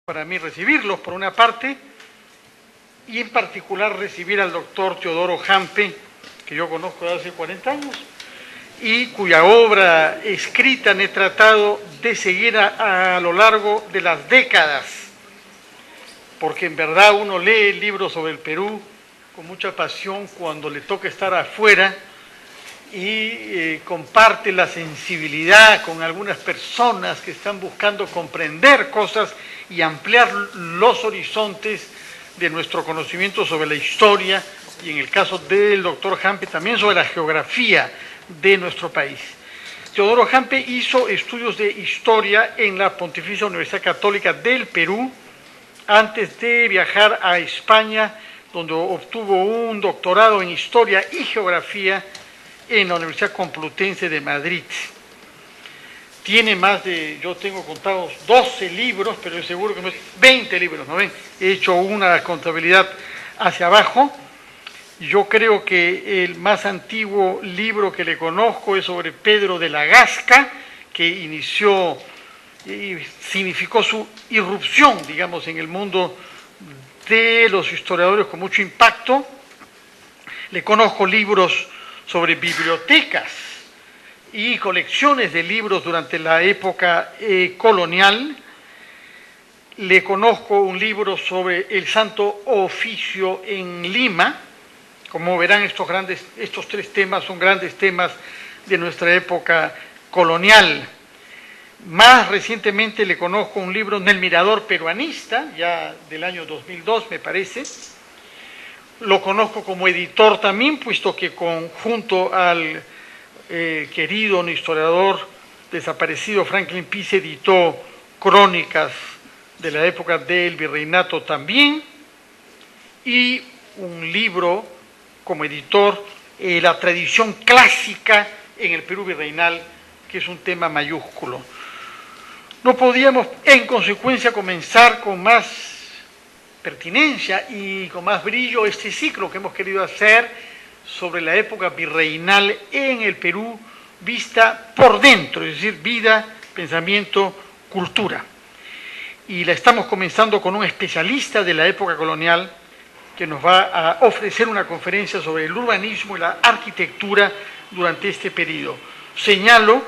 Para mí recibirlos, por una parte, y en particular recibir al doctor Teodoro Hampe, que yo conozco de hace 40 años, y cuya obra escrita he tratado de seguir a lo largo de las décadas, porque en verdad uno lee libros sobre el Perú con mucha pasión cuando le toca estar afuera y comparte la sensibilidad con algunas personas que están buscando comprender cosas y ampliar los horizontes de nuestro conocimiento sobre la historia y en el caso del doctor Hampe también sobre la geografía de nuestro país. Teodoro Hampe hizo estudios de historia en la Pontificia Universidad Católica del Perú antes de viajar a España, donde obtuvo un doctorado en historia y geografía en la Universidad Complutense de Madrid. Tiene más de, yo tengo contados 12 libros, pero seguro que no es 20 libros, ¿no ven? He hecho una contabilidad hacia abajo. Yo creo que el más antiguo libro que le conozco es sobre Pedro de la Gasca, que inició y significó su irrupción, digamos, en el mundo de los historiadores con mucho impacto. Le conozco libros sobre bibliotecas y colecciones de libros durante la época colonial. Le conozco un libro sobre el Santo Oficio en Lima. Como verán, estos tres temas son grandes temas de nuestra época colonial. Más recientemente le conozco un libro en El Mirador Peruanista, ya del año 2002 me parece. Lo conozco como editor también, puesto que junto al querido historiador desaparecido Franklin Pease editó Crónicas de la época del Virreinato también, y un libro como editor, La tradición clásica en el Perú virreinal, que es un tema mayúsculo. No podíamos, en consecuencia, comenzar con más pertinencia y con más brillo este ciclo que hemos querido hacer sobre la época virreinal en el Perú, vista por dentro, es decir, vida, pensamiento, cultura. Y la estamos comenzando con un especialista de la época colonial que nos va a ofrecer una conferencia sobre el urbanismo y la arquitectura durante este periodo. Señalo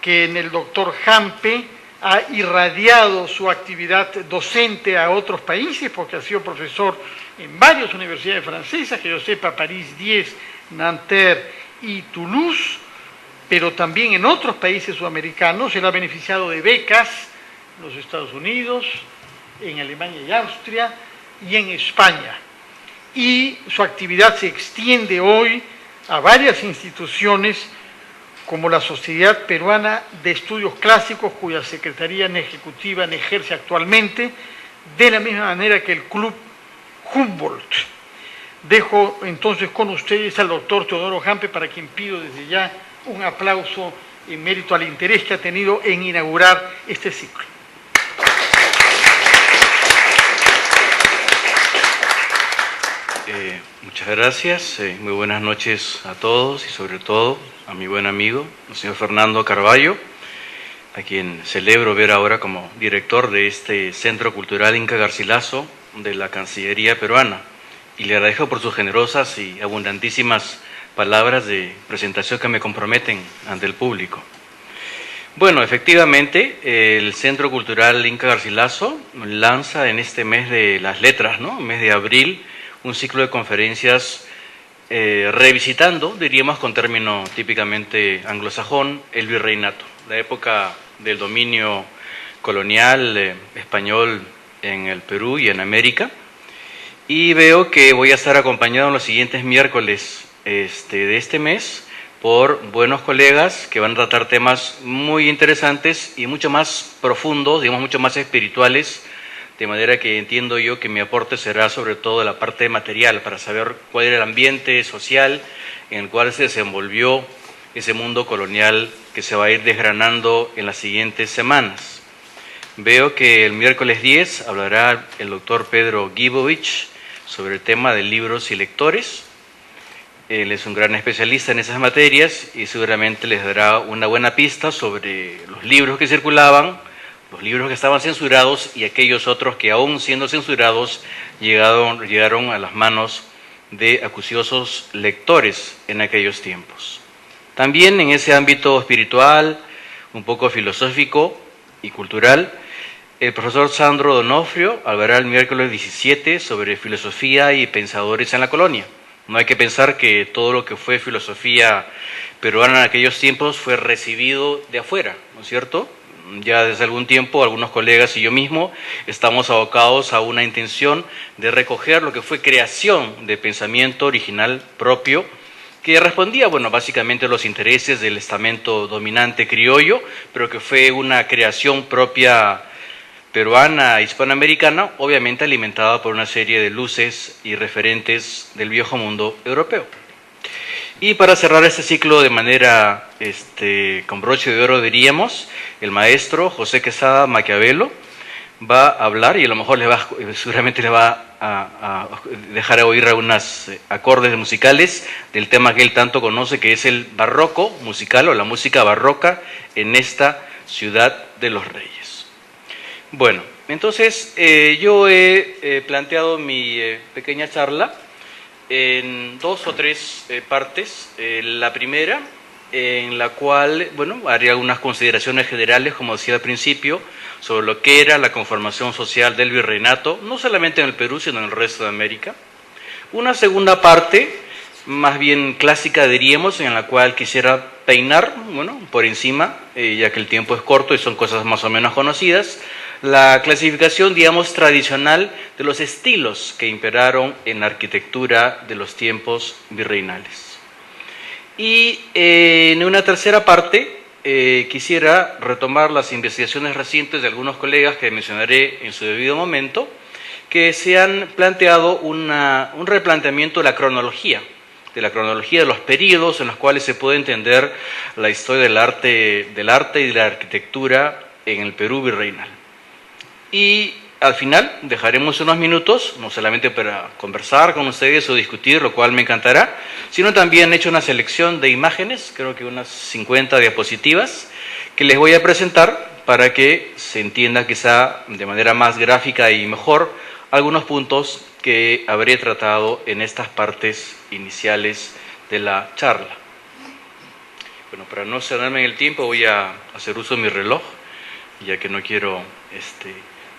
que en el doctor Hampe ha irradiado su actividad docente a otros países, porque ha sido profesor en varias universidades francesas, que yo sepa, París 10, Nanterre y Toulouse, pero también en otros países sudamericanos. Él ha beneficiado de becas en los Estados Unidos, en Alemania y Austria, y en España. Y su actividad se extiende hoy a varias instituciones, como la Sociedad Peruana de Estudios Clásicos, cuya secretaría ejecutiva ejerce actualmente, de la misma manera que el Club Humboldt. Dejo entonces con ustedes al doctor Teodoro Hampe, para quien pido desde ya un aplauso en mérito al interés que ha tenido en inaugurar este ciclo. Muchas gracias, muy buenas noches a todos y sobre todo a mi buen amigo, el señor Fernando Carballo, a quien celebro ver ahora como director de este Centro Cultural Inca Garcilaso de la Cancillería peruana, y le agradezco por sus generosas y abundantísimas palabras de presentación que me comprometen ante el público. Bueno, efectivamente, el Centro Cultural Inca Garcilaso lanza en este mes de las letras, ¿no? Mes de abril, un ciclo de conferencias revisitando, diríamos con término típicamente anglosajón, el virreinato, la época del dominio colonial español en el Perú y en América. Y veo que voy a estar acompañado en los siguientes miércoles de este mes por buenos colegas que van a tratar temas muy interesantes y mucho más profundos, digamos mucho más espirituales, de manera que entiendo yo que mi aporte será sobre todo la parte material, para saber cuál era el ambiente social en el cual se desenvolvió ese mundo colonial que se va a ir desgranando en las siguientes semanas. Veo que el miércoles 10 hablará el doctor Pedro Gibovich sobre el tema de libros y lectores. Él es un gran especialista en esas materias y seguramente les dará una buena pista sobre los libros que circulaban, los libros que estaban censurados y aquellos otros que aún siendo censurados llegaron a las manos de acuciosos lectores en aquellos tiempos. También en ese ámbito espiritual, un poco filosófico y cultural, el profesor Sandro Donofrio hablará el miércoles 17 sobre filosofía y pensadores en la colonia. No hay que pensar que todo lo que fue filosofía peruana en aquellos tiempos fue recibido de afuera, ¿no es cierto? Ya desde algún tiempo algunos colegas y yo mismo estamos abocados a una intención de recoger lo que fue creación de pensamiento original propio, que respondía, bueno, básicamente a los intereses del estamento dominante criollo, pero que fue una creación propia peruana, hispanoamericana, obviamente alimentada por una serie de luces y referentes del viejo mundo europeo. Y para cerrar este ciclo de manera con broche de oro, diríamos, el maestro José Quesada Maquiavelo va a hablar y a lo mejor seguramente le va a dejar oír algunos acordes musicales del tema que él tanto conoce, que es el barroco musical o la música barroca en esta ciudad de los reyes. Bueno, entonces yo he planteado mi pequeña charla en 2 o 3 partes. La primera, en la cual, bueno, haré algunas consideraciones generales, como decía al principio, sobre lo que era la conformación social del virreinato, no solamente en el Perú, sino en el resto de América. Una segunda parte, más bien clásica diríamos, en la cual quisiera peinar, bueno, por encima, ya que el tiempo es corto y son cosas más o menos conocidas, la clasificación, digamos, tradicional de los estilos que imperaron en la arquitectura de los tiempos virreinales. Y en una tercera parte quisiera retomar las investigaciones recientes de algunos colegas que mencionaré en su debido momento, que se han planteado un replanteamiento de la cronología de los períodos en los cuales se puede entender la historia del arte y de la arquitectura en el Perú virreinal. Y al final dejaremos unos minutos, no solamente para conversar con ustedes o discutir, lo cual me encantará, sino también he hecho una selección de imágenes, creo que unas 50 diapositivas, que les voy a presentar para que se entienda quizá de manera más gráfica y mejor algunos puntos que habré tratado en estas partes iniciales de la charla. Bueno, para no excederme en el tiempo voy a hacer uso de mi reloj, ya que no quiero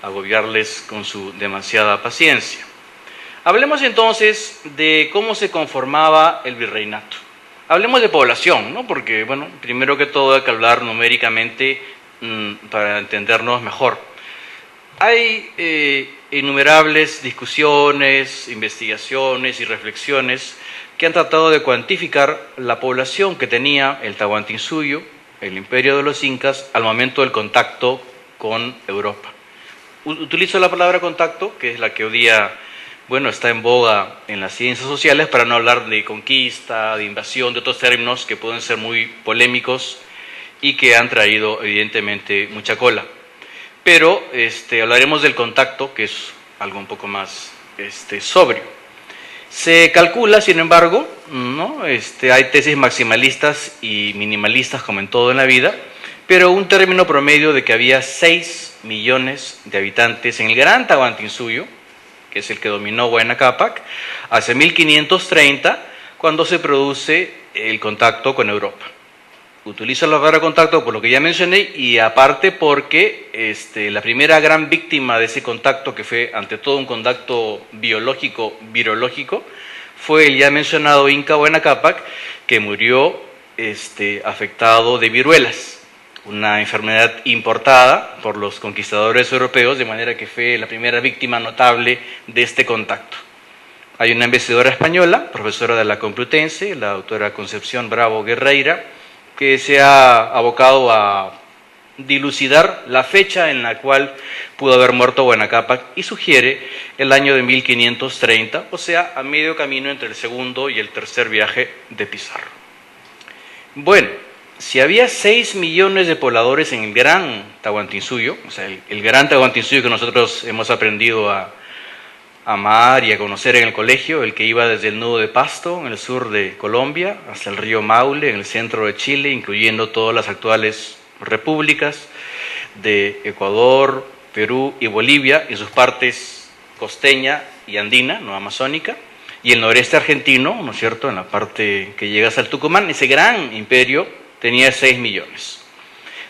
agobiarles con su demasiada paciencia. Hablemos entonces de cómo se conformaba el virreinato. Hablemos de población, ¿no? Porque, bueno, primero que todo hay que hablar numéricamente para entendernos mejor. Hay innumerables discusiones, investigaciones y reflexiones que han tratado de cuantificar la población que tenía el Tahuantinsuyo, el imperio de los incas, al momento del contacto con Europa. Utilizo la palabra contacto, que es la que hoy día, bueno, está en boga en las ciencias sociales, para no hablar de conquista, de invasión, de otros términos que pueden ser muy polémicos y que han traído evidentemente mucha cola. Pero hablaremos del contacto, que es algo un poco más sobrio. Se calcula, sin embargo, ¿no? Hay tesis maximalistas y minimalistas, como en todo en la vida, pero un término promedio de que había 6 millones de habitantes en el Gran Tahuantinsuyo, que es el que dominó Huayna Cápac, hacia 1530, cuando se produce el contacto con Europa. Utilizo la palabra contacto por lo que ya mencioné y aparte porque la primera gran víctima de ese contacto, que fue ante todo un contacto biológico, virológico, fue el ya mencionado Inca Huayna Cápac, que murió afectado de viruelas, una enfermedad importada por los conquistadores europeos, de manera que fue la primera víctima notable de este contacto. Hay una investigadora española, profesora de la Complutense, la doctora Concepción Bravo Guerreira, que se ha abocado a dilucidar la fecha en la cual pudo haber muerto Huayna Cápac y sugiere el año de 1530, o sea, a medio camino entre el segundo y el tercer viaje de Pizarro. Bueno, si había 6 millones de pobladores en el Gran Tahuantinsuyo, o sea, el Gran Tahuantinsuyo que nosotros hemos aprendido a amar y a conocer en el colegio, el que iba desde el nudo de Pasto, en el sur de Colombia, hasta el río Maule, en el centro de Chile, incluyendo todas las actuales repúblicas de Ecuador, Perú y Bolivia, en sus partes costeña y andina, no amazónica, y el noreste argentino, ¿no es cierto?, en la parte que llega hasta el Tucumán. Ese gran imperio tenía 6 millones.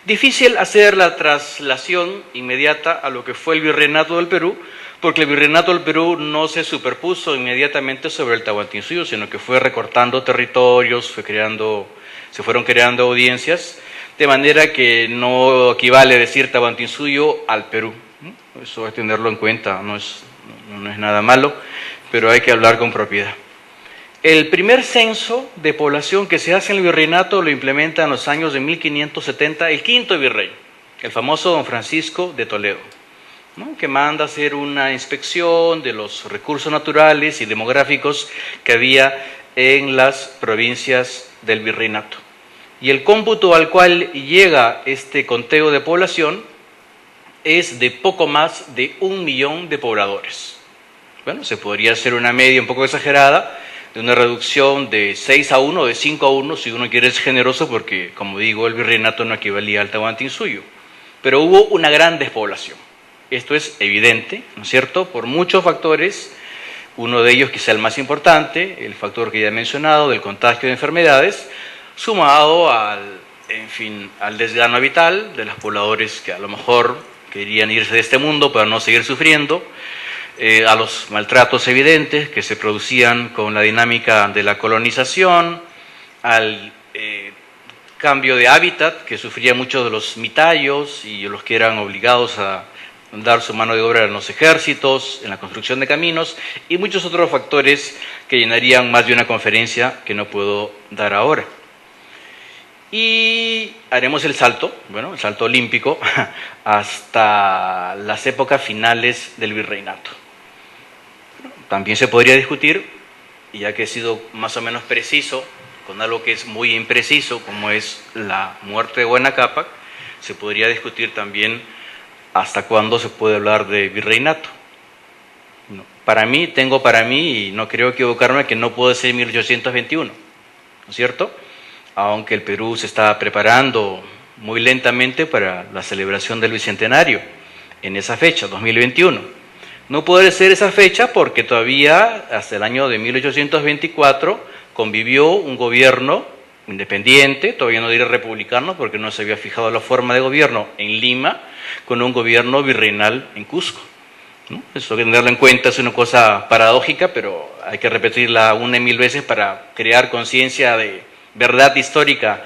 Difícil hacer la traslación inmediata a lo que fue el virreinato del Perú, porque el virreinato del Perú no se superpuso inmediatamente sobre el Tahuantinsuyo, sino que fue recortando territorios, se fueron creando audiencias, de manera que no equivale decir Tahuantinsuyo al Perú. Eso hay que tenerlo en cuenta, no es nada malo, pero hay que hablar con propiedad. El primer censo de población que se hace en el virreinato lo implementa en los años de 1570 el quinto virrey, el famoso don Francisco de Toledo, ¿no?, que manda a hacer una inspección de los recursos naturales y demográficos que había en las provincias del virreinato. Y el cómputo al cual llega este conteo de población es de poco más de 1 millón de pobladores. Bueno, se podría hacer una media un poco exagerada, de una reducción de 6 a 1 o de 5 a 1, si uno quiere ser generoso, porque, como digo, el virreinato no equivalía al Tahuantinsuyo. Pero hubo una gran despoblación. Esto es evidente, ¿no es cierto?, por muchos factores. Uno de ellos, quizá el más importante, el factor que ya he mencionado, del contagio de enfermedades, sumado al desgano vital de los pobladores que a lo mejor querían irse de este mundo para no seguir sufriendo, a los maltratos evidentes que se producían con la dinámica de la colonización, al cambio de hábitat que sufrían muchos de los mitayos y los que eran obligados a dar su mano de obra en los ejércitos, en la construcción de caminos, y muchos otros factores que llenarían más de una conferencia que no puedo dar ahora. Y haremos el salto olímpico, hasta las épocas finales del virreinato. También se podría discutir, y ya que he sido más o menos preciso con algo que es muy impreciso, como es la muerte de Huayna Cápac, se podría discutir también hasta cuándo se puede hablar de virreinato. Para mí, y no creo equivocarme, que no puede ser 1821, ¿no es cierto?, aunque el Perú se está preparando muy lentamente para la celebración del Bicentenario en esa fecha, 2021. No puede ser esa fecha porque todavía, hasta el año de 1824, convivió un gobierno independiente, todavía no diré republicano porque no se había fijado la forma de gobierno en Lima, con un gobierno virreinal en Cusco, ¿no? Eso hay que tenerlo en cuenta, es una cosa paradójica, pero hay que repetirla 1 y 1000 veces para crear conciencia de verdad histórica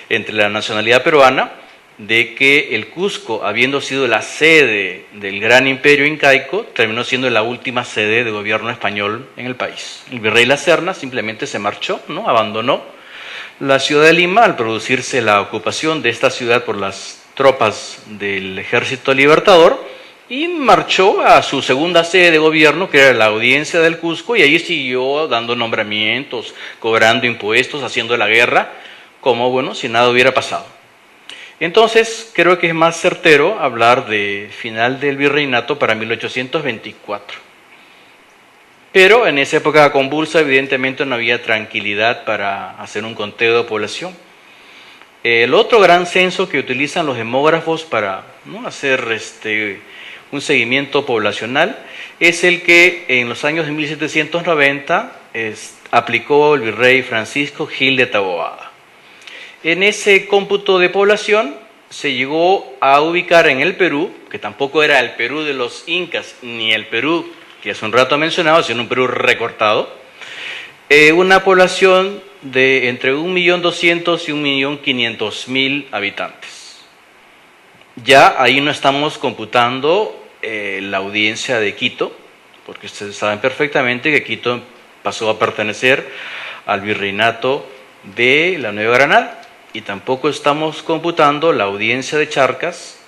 entre la nacionalidad peruana, de que el Cusco, habiendo sido la sede del gran imperio incaico, terminó siendo la última sede de gobierno español en el país. El virrey La Serna simplemente se marchó, ¿no?, abandonó la ciudad de Lima al producirse la ocupación de esta ciudad por las tropas del Ejército Libertador, y marchó a su segunda sede de gobierno, que era la Audiencia del Cusco, y allí siguió dando nombramientos, cobrando impuestos, haciendo la guerra, como, bueno, si nada hubiera pasado. Entonces, creo que es más certero hablar de final del virreinato para 1824. Pero en esa época convulsa, evidentemente, no había tranquilidad para hacer un conteo de población. El otro gran censo que utilizan los demógrafos para, ¿no?, hacer un seguimiento poblacional es el que en los años de 1790 aplicó el virrey Francisco Gil de Taboada. En ese cómputo de población se llegó a ubicar en el Perú, que tampoco era el Perú de los incas, ni el Perú que hace un rato mencionaba, sino un Perú recortado, una población de entre 1.200.000 y 1.500.000 habitantes. Ya ahí no estamos computando la audiencia de Quito, porque ustedes saben perfectamente que Quito pasó a pertenecer al virreinato de la Nueva Granada, y tampoco estamos computando la audiencia de Charcas,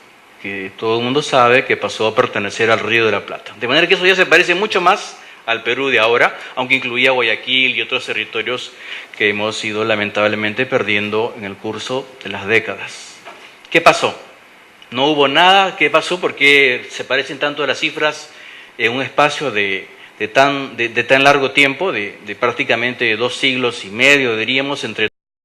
que todo el mundo sabe que pasó a pertenecer al Río de la Plata. De manera que eso ya se parece mucho más al Perú de ahora, aunque incluía Guayaquil y otros territorios que hemos ido lamentablemente perdiendo en el curso de las décadas. ¿Qué pasó? No hubo nada. ¿Qué pasó? ¿Por qué se parecen tanto las cifras en un espacio de tan largo tiempo, de prácticamente 2 siglos y medio, diríamos, entre